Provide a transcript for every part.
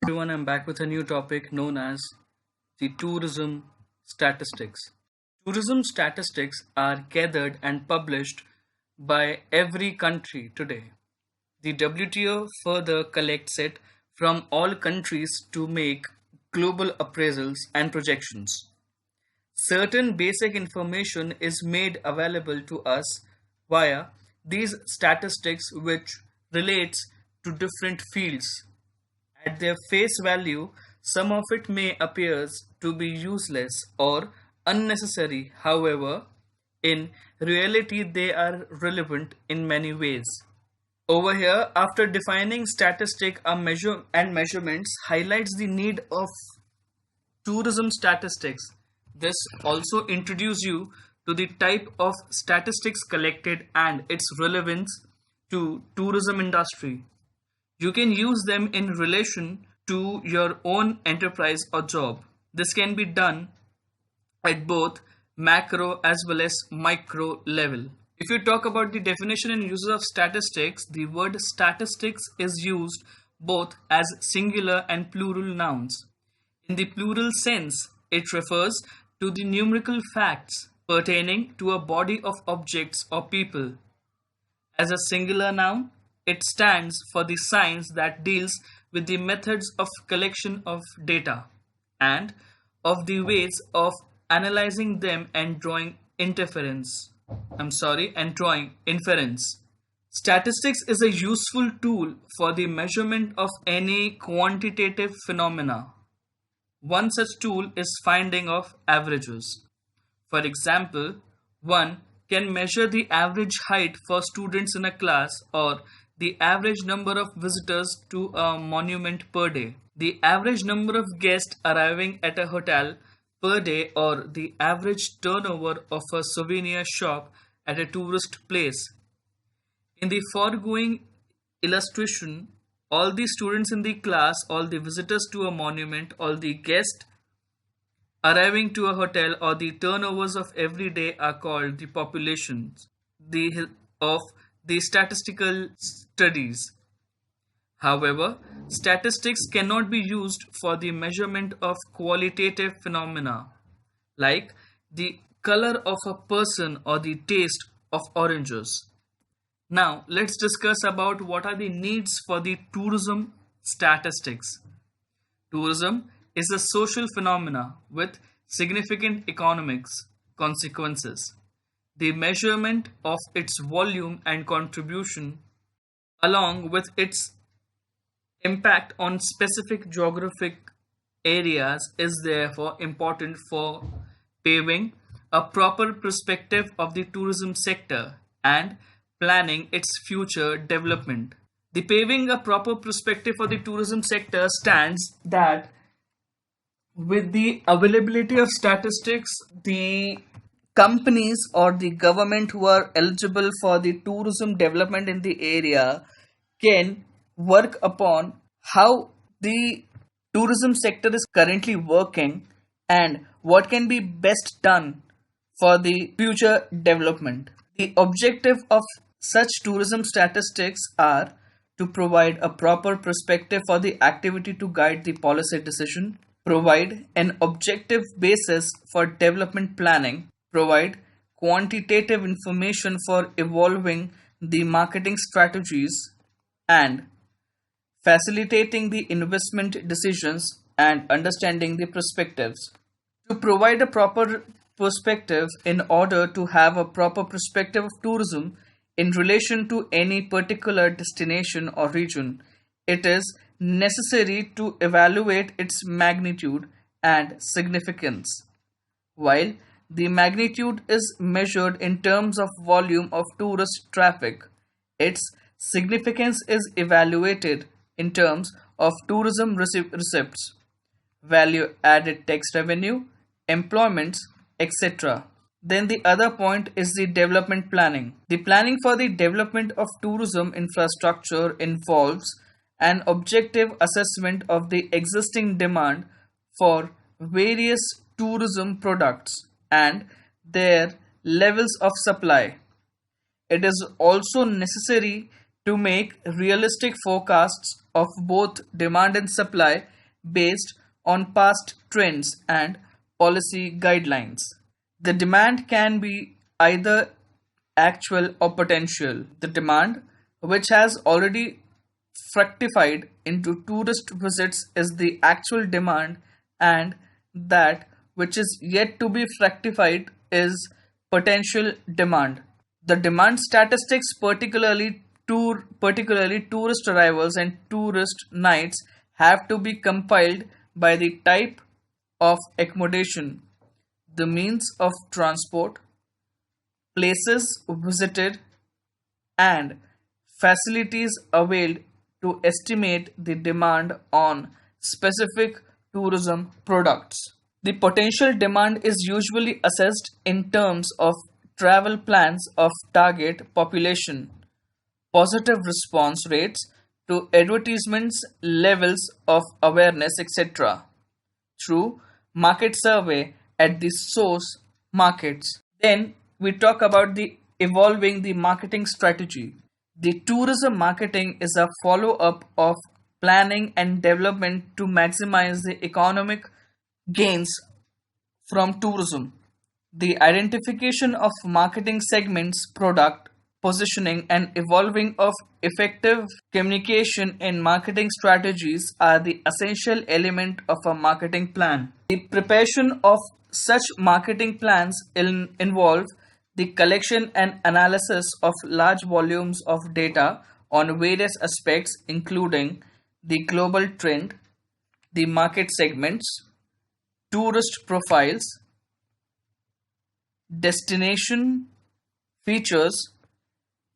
Everyone, I'm back with a new topic known as the tourism statistics. Tourism statistics are gathered and published by every country today. The WTO further collects it from all countries to make global appraisals and projections. Certain basic information is made available to us via these statistics which relates to different fields. At their face value, some of it may appear to be useless or unnecessary. However, in reality, they are relevant in many ways. Over here, after defining statistic a measure and measurements highlights the need of tourism statistics. This also introduces you to the type of statistics collected and its relevance to tourism industry. You can use them in relation to your own enterprise or job. This can be done at both macro as well as micro level. If you talk about the definition and uses of statistics, the word statistics is used both as singular and plural nouns. In the plural sense, it refers to the numerical facts pertaining to a body of objects or people. As a singular noun, it stands for the science that deals with the methods of collection of data and of the ways of analyzing them and drawing inference. Statistics is a useful tool for the measurement of any quantitative phenomena. One such tool is finding of averages. For example, one can measure the average height for students in a class or the average number of visitors to a monument per day, the average number of guests arriving at a hotel per day, or the average turnover of a souvenir shop at a tourist place. In the foregoing illustration, all the students in the class, all the visitors to a monument, all the guests arriving to a hotel, or the turnovers of every day are called the populations of the statistical studies. However, statistics cannot be used for the measurement of qualitative phenomena like the color of a person or the taste of oranges. Now, let's discuss about what are the needs for the tourism statistics. Tourism is a social phenomena with significant economics consequences. The measurement of its volume and contribution, along with its impact on specific geographic areas, is therefore important for paving a proper perspective of the tourism sector and planning its future development. The paving a proper perspective for the tourism sector stands that with the availability of statistics, the companies or the government who are eligible for the tourism development in the area can work upon how the tourism sector is currently working and what can be best done for the future development. The objective of such tourism statistics are to provide a proper perspective for the activity to guide the policy decision, provide an objective basis for development planning, provide quantitative information for evolving the marketing strategies, and facilitating the investment decisions and understanding the perspectives. To provide a proper perspective, in order to have a proper perspective of tourism in relation to any particular destination or region, it is necessary to evaluate its magnitude and significance. While the magnitude is measured in terms of volume of tourist traffic, its significance is evaluated in terms of tourism receipts, value added tax revenue, employments, etc. Then the other point is the development planning. The planning for the development of tourism infrastructure involves an objective assessment of the existing demand for various tourism products and their levels of supply. It is also necessary to make realistic forecasts of both demand and supply based on past trends and policy guidelines. The demand can be either actual or potential. The demand, which has already fructified into tourist visits, is the actual demand, and that which is yet to be fructified is potential demand. The demand statistics, particularly tourist arrivals and tourist nights, have to be compiled by the type of accommodation, the means of transport, places visited, and facilities availed to estimate the demand on specific tourism products. The potential demand is usually assessed in terms of travel plans of target population, positive response rates to advertisements, levels of awareness, etc., through market survey at the source markets. Then we talk about the evolving the marketing strategy. The tourism marketing is a follow up of planning and development to maximize the economic gains from tourism. The identification of marketing segments, product positioning, and evolving of effective communication and marketing strategies are the essential element of a marketing plan. The preparation of such marketing plans involve the collection and analysis of large volumes of data on various aspects, including the global trend, the market segments, tourist profiles, destination features,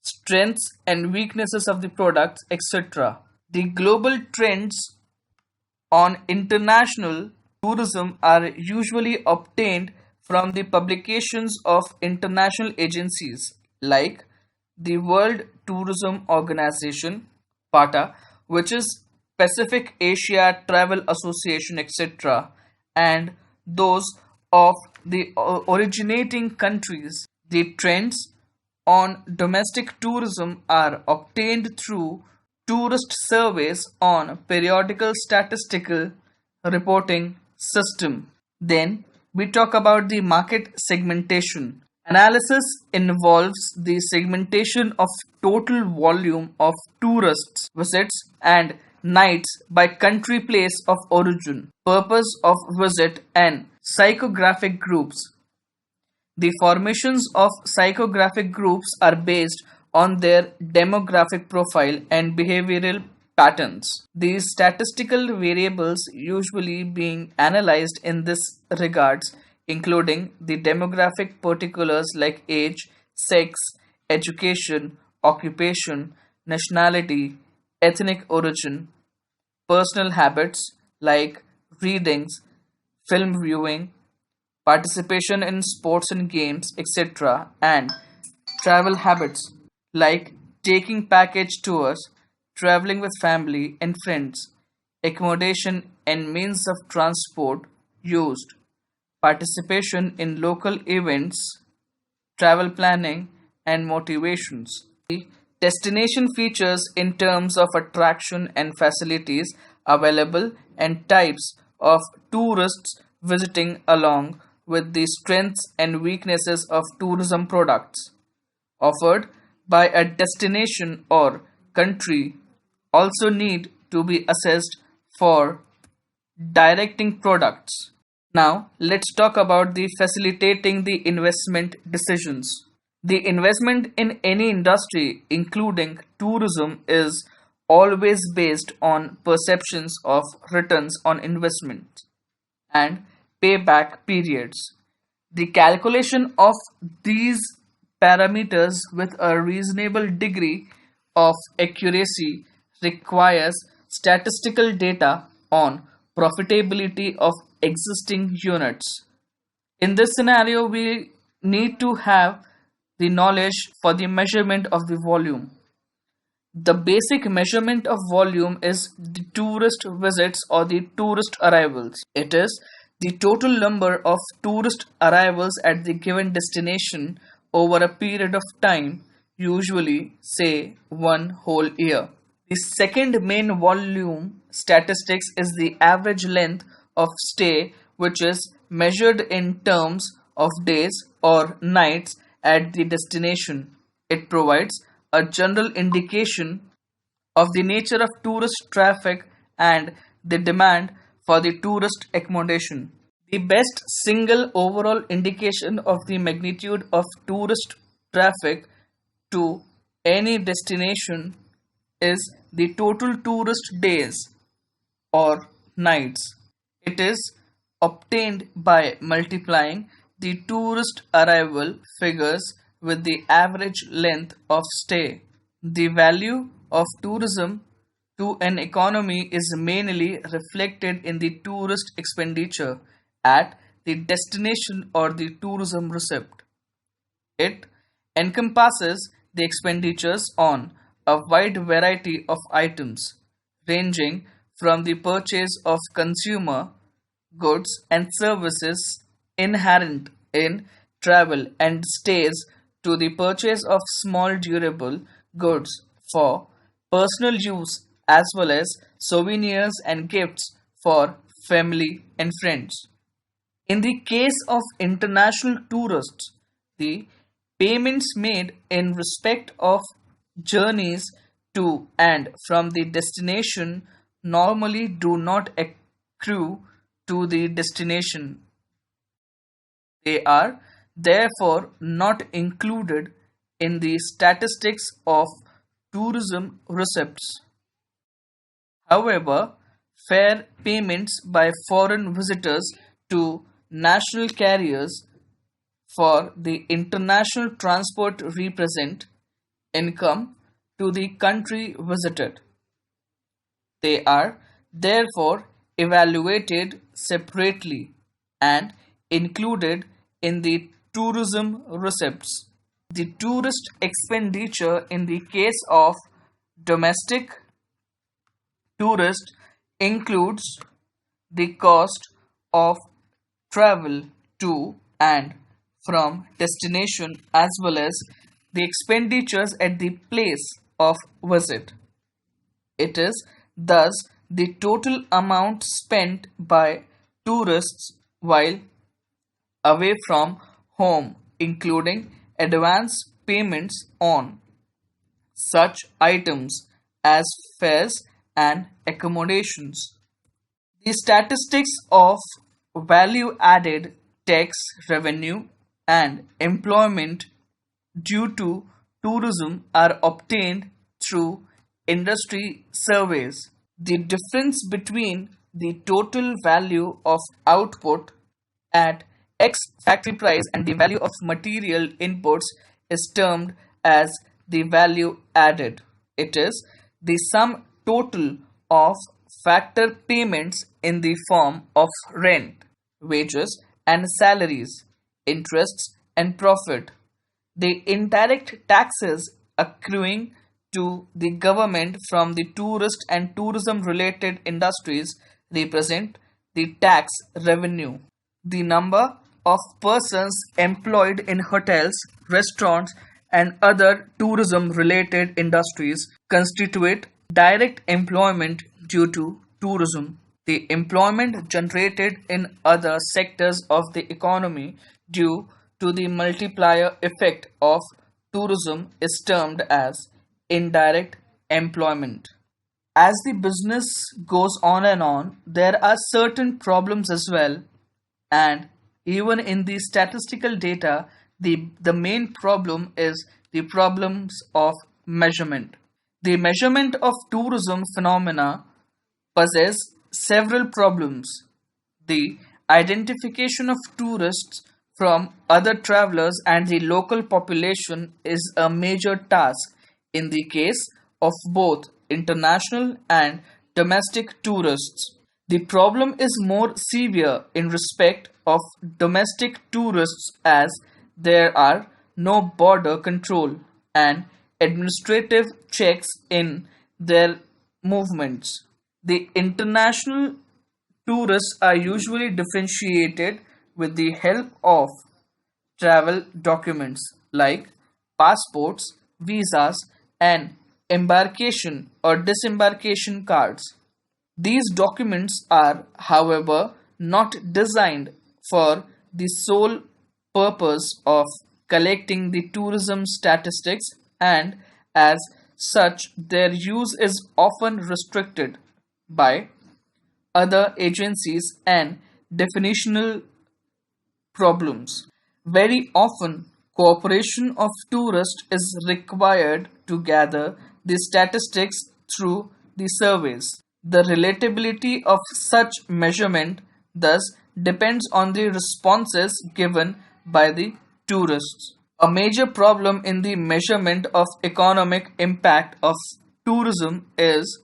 strengths and weaknesses of the products, etc. The global trends on international tourism are usually obtained from the publications of international agencies like the World Tourism Organization, PATA, which is Pacific Asia Travel Association, etc., and those of the originating countries. The trends on domestic tourism are obtained through tourist surveys on periodical statistical reporting system. Then we talk about the market segmentation. Analysis involves the segmentation of total volume of tourists visits and nights by country place of origin, purpose of visit, and psychographic groups. The formations of psychographic groups are based on their demographic profile and behavioral patterns. These statistical variables usually being analyzed in this regards, including the demographic particulars like age, sex, education, occupation, nationality, ethnic origin, personal habits like readings, film viewing, participation in sports and games, etc., and travel habits like taking package tours, traveling with family and friends, accommodation and means of transport used, participation in local events, travel planning, and motivations. The destination features in terms of attraction and facilities available and types of tourists visiting along with the strengths and weaknesses of tourism products offered by a destination or country also need to be assessed for directing products. Now, let's talk about the facilitating the investment decisions. The investment in any industry, including tourism, is always based on perceptions of returns on investment and payback periods. The calculation of these parameters with a reasonable degree of accuracy requires statistical data on profitability of existing units. In this scenario, we need to have the knowledge for the measurement of the volume. The basic measurement of volume is the tourist visits or the tourist arrivals. It is the total number of tourist arrivals at the given destination over a period of time, usually say one whole year. The second main volume statistics is the average length of stay, which is measured in terms of days or nights at the destination. It provides a general indication of the nature of tourist traffic and the demand for the tourist accommodation. The best single overall indication of the magnitude of tourist traffic to any destination is the total tourist days or nights. It is obtained by multiplying the tourist arrival figures with the average length of stay. The value of tourism to an economy is mainly reflected in the tourist expenditure at the destination or the tourism receipt. It encompasses the expenditures on a wide variety of items, ranging from the purchase of consumer goods and services inherent in travel and stays to the purchase of small durable goods for personal use as well as souvenirs and gifts for family and friends. In the case of international tourists, the payments made in respect of journeys to and from the destination normally do not accrue to the destination. They are therefore not included in the statistics of tourism receipts. However, fare payments by foreign visitors to national carriers for the international transport represent income to the country visited. They are therefore evaluated separately and included in the tourism receipts. The tourist expenditure in the case of domestic tourist includes the cost of travel to and from destination as well as the expenditures at the place of visit. It is thus the total amount spent by tourists while away from home, including advance payments on such items as fares and accommodations. The statistics of value added tax revenue and employment due to tourism are obtained through industry surveys. The difference between the total value of output at X factory price and the value of material inputs is termed as the value added. It is the sum total of factor payments in the form of rent, wages and salaries, interests and profit. The indirect taxes accruing to the government from the tourist and tourism related industries represent the tax revenue. The number of persons employed in hotels, restaurants, and other tourism related industries constitute direct employment due to tourism. The employment generated in other sectors of the economy due to the multiplier effect of tourism is termed as indirect employment. As the business goes on, there are certain problems as well, and even in the statistical data, the main problem is the problems of measurement. The measurement of tourism phenomena possess several problems. The identification of tourists from other travelers and the local population is a major task in the case of both international and domestic tourists. The problem is more severe in respect of domestic tourists as there are no border control and administrative checks in their movements. The international tourists are usually differentiated with the help of travel documents like passports, visas, and embarkation or disembarkation cards. These documents are, however, not designed for the sole purpose of collecting the tourism statistics, and as such their use is often restricted by other agencies and definitional problems. Very often, cooperation of tourists is required to gather the statistics through the surveys. The relatability of such measurement thus depends on the responses given by the tourists. A major problem in the measurement of economic impact of tourism is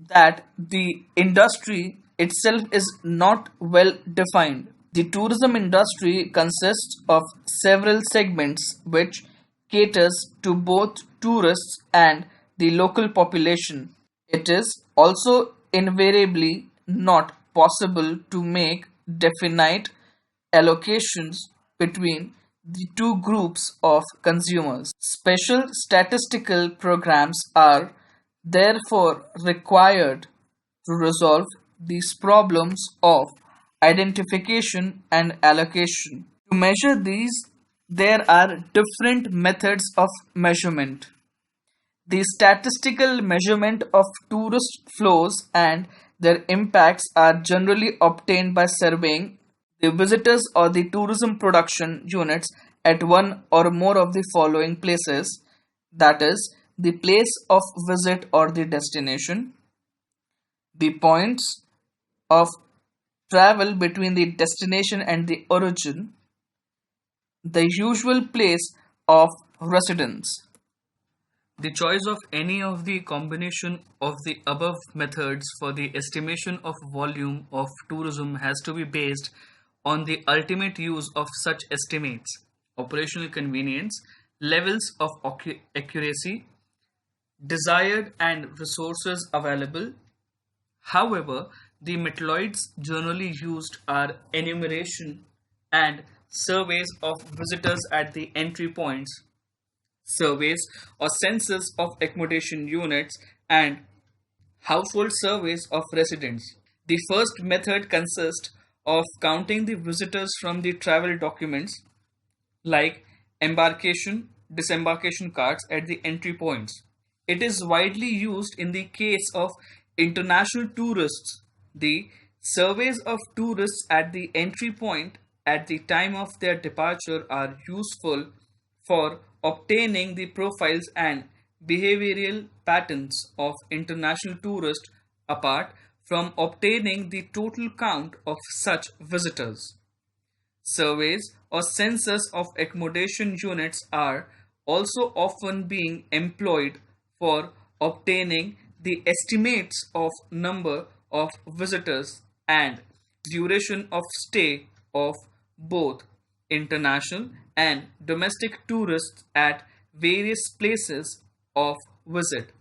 that the industry itself is not well defined. The tourism industry consists of several segments which caters to both tourists and the local population. It is also invariably not possible to make definite allocations between the two groups of consumers. Special statistical programs are therefore required to resolve these problems of identification and allocation. To measure these, there are different methods of measurement. The statistical measurement of tourist flows and their impacts are generally obtained by surveying the visitors or the tourism production units at one or more of the following places, that is, the place of visit or the destination, the points of travel between the destination and the origin, the usual place of residence. The choice of any of the combination of the above methods for the estimation of volume of tourism has to be based on the ultimate use of such estimates, operational convenience, levels of accuracy, desired and resources available. However, the methods generally used are enumeration and surveys of visitors at the entry points, surveys or census of accommodation units, and household surveys of residents. The first method consists of counting the visitors from the travel documents like embarkation, disembarkation cards at the entry points. It is widely used in the case of international tourists. The surveys of tourists at the entry point at the time of their departure are useful for obtaining the profiles and behavioral patterns of international tourists apart from obtaining the total count of such visitors. Surveys or census of accommodation units are also often being employed for obtaining the estimates of number of visitors and duration of stay of both international and domestic tourists at various places of visit.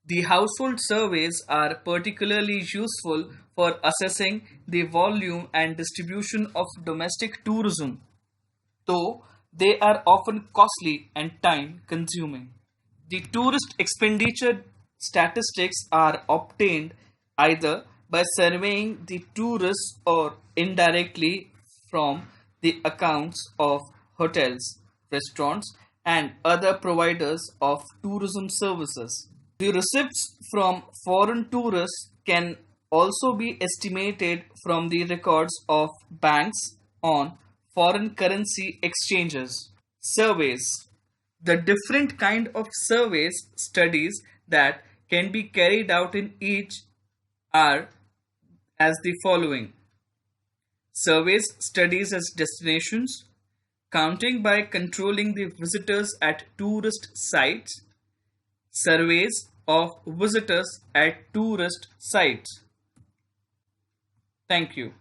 The household surveys are particularly useful for assessing the volume and distribution of domestic tourism, though they are often costly and time consuming. The tourist expenditure statistics are obtained either by surveying the tourists or indirectly from the accounts of hotels, restaurants, and other providers of tourism services. The receipts from foreign tourists can also be estimated from the records of banks on foreign currency exchanges. Surveys. The different kind of surveys studies that can be carried out in each are as the following: surveys studies as destinations, counting by controlling the visitors at tourist sites, surveys of visitors at tourist sites. Thank you.